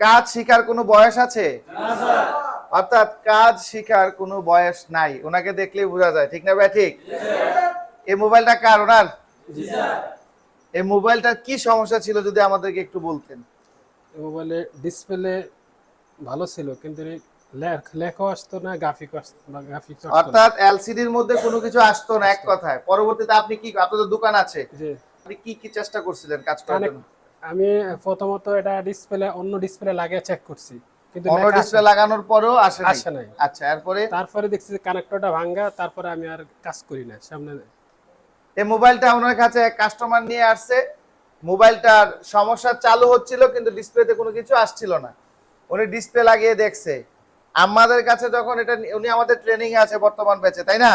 কাজ শিখার কোনো বয়স আছে? অর্থাৎ কাজ শিখার কোনো বয়স নাই, ওনাকে দেখলেই বোঝা যায়, ঠিক না ভাই? ঠিক। এই মোবাইলটা কার? ওনার? এই মোবাইলটার কি সমস্যা ছিল যদি আমাদেরকে একটু বলতেন। মোবাইলে ডিসপ্লে ভালো ছিল, কিন্তু লেখাও আসতো না, গ্রাফিকও আসতো না, অর্থাৎ এলসিডির মধ্যে কোনো কিছু আসতো না এক কথায়। পরবর্তীতে আপনি কি, আপনাদের দোকান আছে, জি। আপনি কি কি চেষ্টা করছিলেন কাজ করার জন্য? আমি প্রথমত এটা ডিসপ্লে, অন্য ডিসপ্লে লাগিয়ে চেক করছি, কিন্তু অন্য লেখা ডিসপ্লে লাগানোর পরেও আসে নাই? আসে নাই। আচ্ছা, এরপরে? তারপরে দেখছি যে কানেক্টরটা ভাঙা, তারপরে আমি আর কাজ করি না সামনে। এই মোবাইলটা ওনার কাছে এক কাস্টমার নিয়ে আসছে, মোবাইলটার সমস্যা চালু হচ্ছিল কিন্তু ডিসপ্লেতে কোনো কিছু আসছিল না। উনি ডিসপ্লে লাগিয়ে দেখছে, আমাদের কাছে যখন এটা, উনি আমাদের ট্রেনিং এ আছে বর্তমান ব্যাচে, তাই না?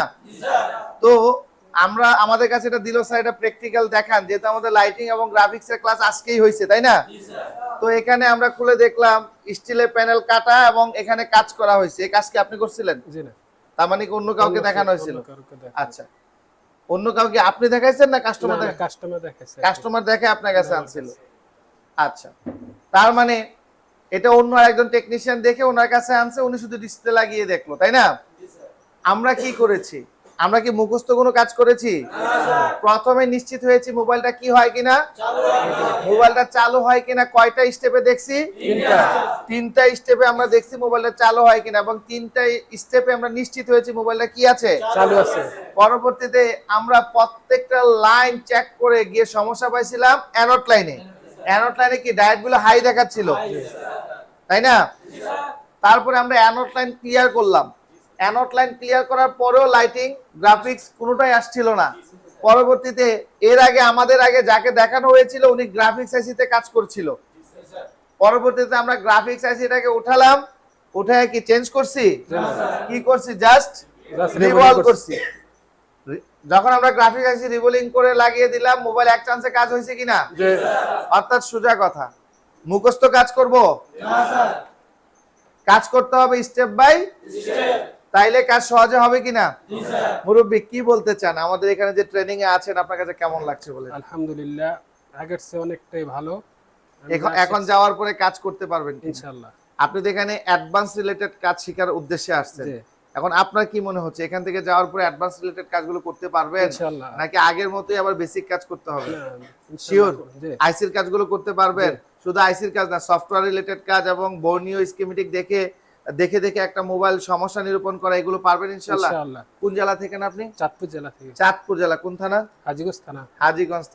তো আমরা, আমাদের কাছে এটা দিল, স্যার এটা প্র্যাকটিক্যাল দেখান, যেহেতু আমাদের লাইটিং এবং গ্রাফিক্স এর ক্লাস আজকেই হয়েছে, তাই না? তো এখানে আমরা খুলে দেখলাম স্টিলের প্যানেল কাটা এবং এখানে কাজ করা হয়েছে। এই কাজ কি আপনি করছিলেন? জি না। তার মানে কি অন্য কাউকে দেখানো হয়েছিল? অন্য কাউকে দেখানো। আচ্ছা, অন্য কাউকে আপনি দেখাইছেন না কাস্টমার? না, কাস্টমার দেখাইছে। কাস্টমার দেখে আপনার কাছে আনছিল। আচ্ছা, তার মানে এটা অন্য আরেকজন টেকনিশিয়ান দেখে ওনার কাছে আনছে, উনি শুধু ডিসপ্লে লাগিয়ে দেখলো, তাই না? আমরা কি করেছি? আমরা কি মুখস্থ কোনো কাজ করেছি? প্রথমে নিশ্চিত হয়েছি মোবাইলটা কি হয় কিনা, মোবাইলটা চালু হয় কিনা। কয়টা স্টেপে দেখছি? তিনটা স্টেপে আমরা দেখছি মোবাইলটা চালু হয় কিনা, এবং তিনটা স্টেপে আমরা নিশ্চিত হয়েছি মোবাইলটা কি আছে, চালু আছে। পরবর্তীতে আমরা প্রত্যেকটা লাইন চেক করে গিয়ে সমস্যা পাইছিলাম অ্যানোড লাইনে। অ্যানোড লাইনে কি ডায়োড গুলো হাই দেখাচ্ছিল, তাই না? তারপরে আমরা অ্যানোড লাইন ক্লিয়ার করলাম। অ্যানোড লাইন ক্লিয়ার করার পরেও লাইটিং গ্রাফিক্স কোনোটাই আসছিল না। পরবর্তীতে এর আগে, আমাদের আগে যাকে দেখানো হয়েছিল উনি গ্রাফিক্স আইসিতে কাজ করছিল। পরবর্তীতে আমরা গ্রাফিক্স আইসিটাকে উঠালাম, উঠায় কি চেঞ্জ করছি? কি করছি? জাস্ট রিভলভ করছি। যখন আমরা গ্রাফিক্স আইসি রিভলিং করে লাগিয়ে দিলাম, মোবাইল এক চান্সে কাজ হয়েছে কিনা? অর্থাৎ সোজা কথা, মুখস্থ কাজ করব না স্যার, কাজ করতে হবে স্টেপ বাই স্টেপ, তাইলে কাজ সহজে হবে কিনা? জি স্যার। মুরব্বি কি বলতে চান? আমাদের এখানে যে ট্রেনিং এ আছেন, আপনার কাছে কেমন লাগছে বলেন? আলহামদুলিল্লাহ, আগের চেয়ে অনেকটাই ভালো। এখন যাওয়ার পরে কাজ করতে পারবেন ইনশাআল্লাহ। আপনি তো এখানে অ্যাডভান্স রিলেটেড কাজ শেখার উদ্দেশ্যে আসছেন, এখন আপনার কি মনে হচ্ছে এখান থেকে যাওয়ার পরে অ্যাডভান্স রিলেটেড কাজগুলো করতে পারবেন ইনশাআল্লাহ, নাকি আগের মতোই আবার বেসিক কাজ করতে হবে? শিওর আইসির কাজগুলো করতে পারবেন? শুধু আইসির কাজ না, সফটওয়্যার রিলেটেড কাজ এবং বর্ণীয় স্কিমেটিক দেখে দেখে দেখে একটা মোবাইল সমস্যা নিরূপণ করা, এগুলো পারবেন ইনশাআল্লাহ। কোন জেলা থেকে আপনি? চাঁদপুর জেলা থেকে। চাঁদপুর জেলা কোন থানা? হাজীগঞ্জ থানা। হাজীগঞ্জ থানা।